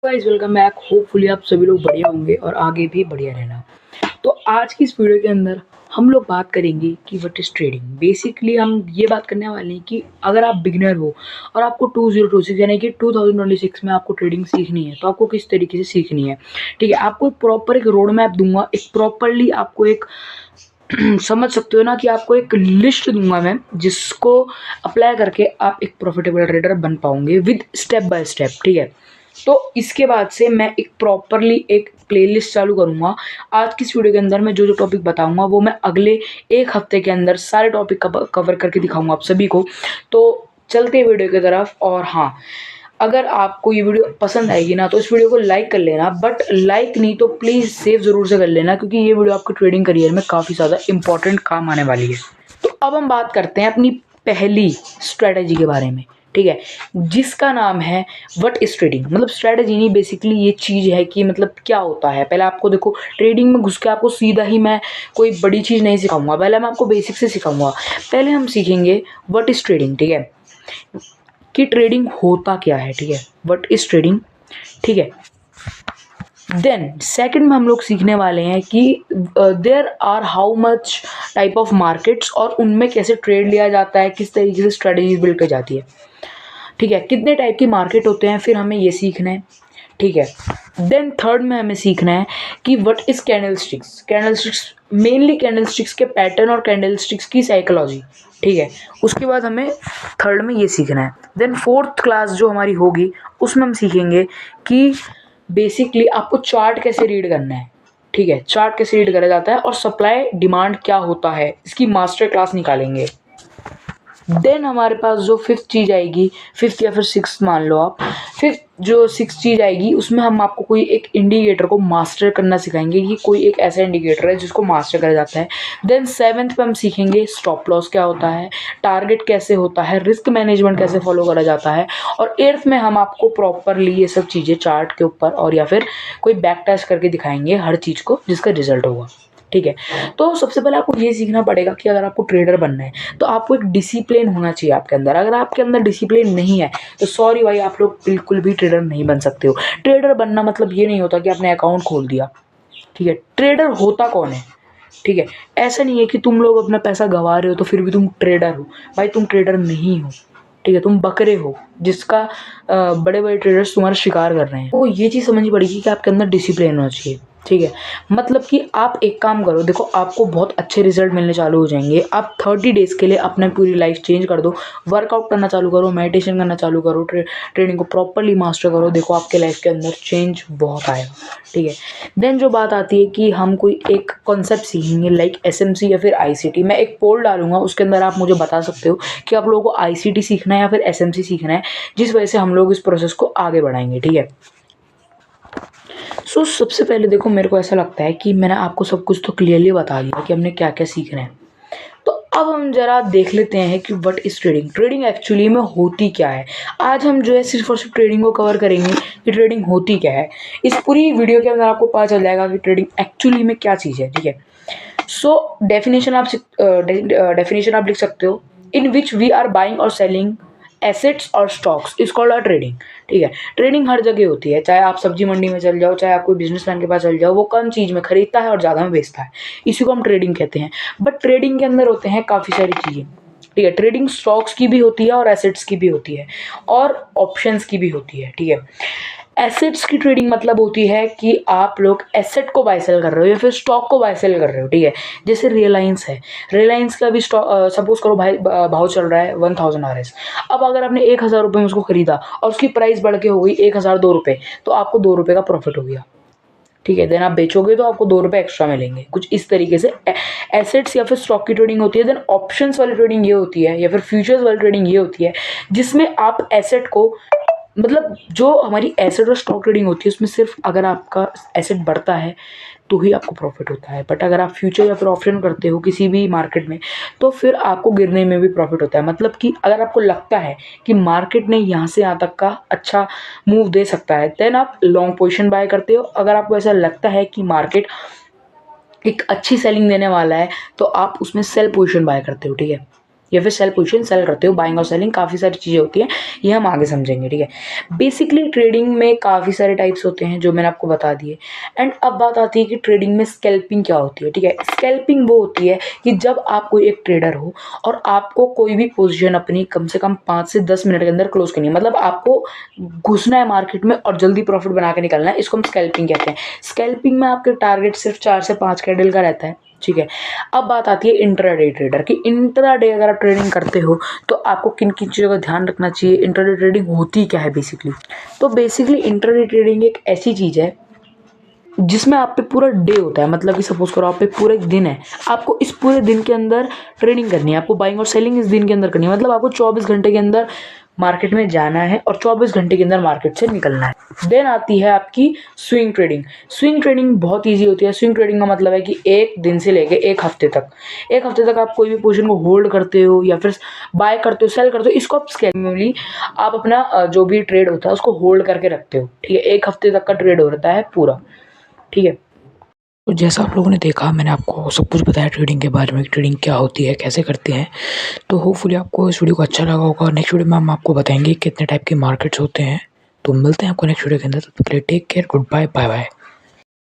Guys welcome back. Hopefully आप सभी लोग बढ़िया होंगे और आगे भी बढ़िया रहना। तो आज की इस वीडियो के अंदर हम लोग बात करेंगे कि व्हाट इज ट्रेडिंग। बेसिकली हम ये बात करने वाले हैं कि अगर आप बिगिनर हो और आपको 2026 यानी कि 2026 में आपको ट्रेडिंग सीखनी है तो आपको किस तरीके से सीखनी है। ठीक है, आपको प्रॉपर एक रोड मैप दूंगा, एक प्रॉपरली आपको एक समझ सकते हो ना कि आपको एक लिस्ट दूंगा मैं, जिसको अप्लाई करके आप एक प्रॉफिटेबल ट्रेडर बन पाओगे विद स्टेप बाय स्टेप। ठीक है, तो इसके बाद से मैं एक प्रॉपरली एक प्लेलिस्ट चालू करूंगा। आज की इस वीडियो के अंदर मैं जो जो टॉपिक बताऊंगा वो मैं अगले एक हफ्ते के अंदर सारे टॉपिक कवर करके दिखाऊंगा आप सभी को। तो चलते हैं वीडियो की तरफ। और हाँ, अगर आपको ये वीडियो पसंद आएगी ना तो इस वीडियो को लाइक कर लेना, बट लाइक नहीं तो प्लीज़ सेव ज़रूर से कर लेना, क्योंकि ये वीडियो आपके ट्रेडिंग करियर में काफ़ी ज़्यादा इंपॉर्टेंट काम आने वाली है। तो अब हम बात करते हैं अपनी पहली स्ट्रैटेजी के बारे में। ठीक है, जिसका नाम है व्हाट इज ट्रेडिंग। मतलब स्ट्रैटेजी नहीं, बेसिकली ये चीज़ है कि मतलब क्या होता है। पहले आपको देखो, ट्रेडिंग में घुस के आपको सीधा ही मैं कोई बड़ी चीज़ नहीं सिखाऊंगा, पहले मैं आपको बेसिक से सिखाऊंगा। पहले हम सीखेंगे व्हाट इज ट्रेडिंग। ठीक है, कि ट्रेडिंग होता क्या है। ठीक है, व्हाट इज ट्रेडिंग। ठीक है, देन सेकंड में हम लोग सीखने वाले हैं कि there are how much type of markets और उनमें कैसे ट्रेड लिया जाता है, किस तरीके से स्ट्रेटेजी बिल्ड की जाती है। ठीक है, कितने टाइप की मार्केट होते हैं, फिर हमें ये सीखना है। ठीक है, देन थर्ड में हमें सीखना है कि what is candlesticks. Candlesticks mainly candlesticks के पैटर्न और कैंडलस्टिक्स की साइकोलॉजी। ठीक है, उसके बाद हमें थर्ड में ये सीखना है। देन फोर्थ क्लास जो हमारी होगी उसमें हम सीखेंगे कि बेसिकली आपको चार्ट कैसे रीड करना है। ठीक है, चार्ट कैसे रीड करा जाता है और सप्लाई डिमांड क्या होता है, इसकी मास्टर क्लास निकालेंगे। देन हमारे पास जो फिफ्थ चीज़ आएगी, फिफ्थ या फिर सिक्स मान लो आप, फिफ्थ जो सिक्स चीज़ आएगी उसमें हम आपको कोई एक इंडिकेटर को मास्टर करना सिखाएंगे कि कोई एक ऐसा इंडिकेटर है जिसको मास्टर करा जाता है। देन सेवन्थ पे हम सीखेंगे स्टॉप लॉस क्या होता है, टारगेट कैसे होता है, रिस्क मैनेजमेंट कैसे फॉलो करा जाता है। और एट्थ में हम आपको प्रॉपरली ये सब चीज़ें चार्ट के ऊपर और या फिर कोई बैक टेस्ट करके दिखाएंगे हर चीज़ को जिसका रिजल्ट होगा। ठीक है, तो सबसे पहले आपको ये सीखना पड़ेगा कि अगर आपको ट्रेडर बनना है तो आपको एक डिसिप्लिन होना चाहिए आपके अंदर। अगर आपके अंदर डिसिप्लिन नहीं है तो सॉरी भाई, आप लोग बिल्कुल भी ट्रेडर नहीं बन सकते हो। ट्रेडर बनना मतलब ये नहीं होता कि आपने अकाउंट खोल दिया। ठीक है, ट्रेडर होता कौन है। ठीक है, ऐसा नहीं है कि तुम लोग अपना पैसा गंवा रहे हो तो फिर भी तुम ट्रेडर हो। भाई तुम ट्रेडर नहीं हो, ठीक है, तुम बकरे हो जिसका बड़े बड़े ट्रेडर्स तुम्हारा शिकार कर रहे हैं। तो ये चीज़ समझनी पड़ेगी कि आपके अंदर डिसिप्लिन होना चाहिए। ठीक है, मतलब कि आप एक काम करो, देखो आपको बहुत अच्छे रिजल्ट मिलने चालू हो जाएंगे। आप 30 डेज के लिए अपना पूरी लाइफ चेंज कर दो, वर्कआउट करना चालू करो, मेडिटेशन करना चालू करो, ट्रेनिंग को प्रॉपरली मास्टर करो, देखो आपके लाइफ के अंदर चेंज बहुत आएगा। ठीक है, देन जो बात आती है कि हम कोई एक कॉन्सेप्ट सीखेंगे लाइक एसएमसी या फिर आईसीटी। मैं एक पोल डालूंगा, उसके अंदर आप मुझे बता सकते हो कि आप लोगों को आईसीटी सीखना है या फिर एसएमसी सीखना है, जिस वजह से हम लोग इस प्रोसेस को आगे बढ़ाएंगे। ठीक है, सबसे पहले देखो, मेरे को ऐसा लगता है कि मैंने आपको सब कुछ तो क्लियरली बता दिया कि हमने क्या क्या सीखना है। तो अब हम जरा देख लेते हैं कि what is trading. Trading actually में होती क्या है। आज हम जो है सिर्फ और सिर्फ ट्रेडिंग को कवर करेंगे कि ट्रेडिंग होती क्या है। इस पूरी वीडियो के अंदर आपको पता चल जाएगा कि ट्रेडिंग एक्चुअली में क्या चीज़ है। ठीक है, डेफिनेशन आप लिख सकते हो, इन विच वी आर बाइंग और सेलिंग एसेट्स और stocks is called a trading. ठीक है, ट्रेडिंग हर जगह होती है, चाहे आप सब्जी मंडी में चल जाओ, चाहे आप कोई बिजनेसमैन के पास चल जाओ, वो कम चीज़ में खरीदता है और ज़्यादा में बेचता है, इसी को हम ट्रेडिंग कहते हैं। बट ट्रेडिंग के अंदर होते हैं काफ़ी सारी चीज़ें। ठीक है, ट्रेडिंग स्टॉक्स की भी होती है और एसेट्स की भी होती है और ऑप्शंस की भी होती है। ठीक है, एसेट्स की ट्रेडिंग मतलब होती है कि आप लोग एसेट को बाय सेल कर रहे हो या फिर स्टॉक को बाय सेल कर रहे हो। ठीक है, जैसे रिलायंस है, रिलायंस का भी स्टॉक सपोज करो भाई भाव चल रहा है 1000 RS। अब अगर आपने 1000 रुपये में उसको खरीदा और उसकी प्राइस बढ़ के हो गई 1002 रुपये, तो आपको 2 रुपये का प्रॉफिट हो गया। ठीक है, देन आप बेचोगे तो आपको 2 रुपये एक्स्ट्रा मिलेंगे। कुछ इस तरीके से एसेट्स या फिर स्टॉक की ट्रेडिंग होती है। देन ऑप्शंस वाली ट्रेडिंग ये होती है या फिर फ्यूचर्स वाली ट्रेडिंग ये होती है, जिसमें आप एसेट को, मतलब जो हमारी एसेट और स्टॉक ट्रेडिंग होती है उसमें सिर्फ अगर आपका एसेट बढ़ता है तो ही आपको प्रॉफिट होता है। बट अगर आप फ्यूचर या फिर ऑप्शन करते हो किसी भी मार्केट में तो फिर आपको गिरने में भी प्रॉफिट होता है। मतलब कि अगर आपको लगता है कि मार्केट ने यहाँ से यहाँ तक का अच्छा मूव दे सकता है, देन आप लॉन्ग पोजीशन बाय करते हो। अगर आपको ऐसा लगता है कि मार्केट एक अच्छी सेलिंग देने वाला है तो आप उसमें सेल पोजीशन बाय करते हो। ठीक है, या फिर सेल पोजीशन सेल करते हो, बाइंग और सेलिंग काफ़ी सारी चीज़ें होती हैं, ये हम आगे समझेंगे, ठीक है। बेसिकली ट्रेडिंग में काफ़ी सारे टाइप्स होते हैं जो मैंने आपको बता दिए। एंड अब बात आती है कि ट्रेडिंग में स्कैल्पिंग क्या होती है, ठीक है। स्कैल्पिंग वो होती है कि जब आप कोई एक ट्रेडर हो और आपको कोई भी पोजीशन अपनी कम से कम 5 से 10 मिनट के अंदर क्लोज करनी है, मतलब आपको घुसना है मार्केट में और जल्दी प्रॉफिट बना के निकलना है, इसको हम स्कैल्पिंग कहते हैं। स्कैल्पिंग में आपके टारगेट सिर्फ 4 से 5 कैंडल का रहता है, ठीक है। अब बात आती है इंट्राडे ट्रेडर की। इंट्राडे अगर आप ट्रेडिंग करते हो तो आपको किन किन चीज़ों का ध्यान रखना चाहिए, इंट्राडे ट्रेडिंग होती क्या है बेसिकली। तो बेसिकली इंट्राडे ट्रेडिंग एक ऐसी चीज़ है जिसमें आप पे पूरा डे होता है, मतलब कि सपोज करो आप पे पूरा एक दिन है, आपको इस पूरे दिन के अंदर ट्रेडिंग करनी है, आपको बाइंग और सेलिंग इस दिन के अंदर करनी है, मतलब आपको 24 घंटे के अंदर मार्केट में जाना है और 24 घंटे के अंदर मार्केट से निकलना है। देन आती है आपकी स्विंग ट्रेडिंग। स्विंग ट्रेडिंग बहुत ईजी होती है। स्विंग ट्रेडिंग का मतलब है कि एक दिन से लेके एक हफ्ते तक आप कोई भी पोजीशन को होल्ड करते हो या फिर बाय करते हो, सेल करते हो, इसको आप स्कैल्पिंग आप अपना जो भी ट्रेड होता है उसको होल्ड करके रखते हो, ठीक है। एक हफ्ते तक का ट्रेड होता है पूरा, ठीक है। तो जैसा आप लोगों ने देखा, मैंने आपको सब कुछ बताया ट्रेडिंग के बारे में, ट्रेडिंग क्या होती है, कैसे करते हैं। तो होपफुली आपको इस वीडियो को अच्छा लगा होगा। नेक्स्ट वीडियो में हम आपको बताएंगे कितने टाइप के मार्केट्स होते हैं। तो मिलते हैं आपको नेक्स्ट वीडियो के अंदर। तब तक के लिए take care, good bye, bye bye.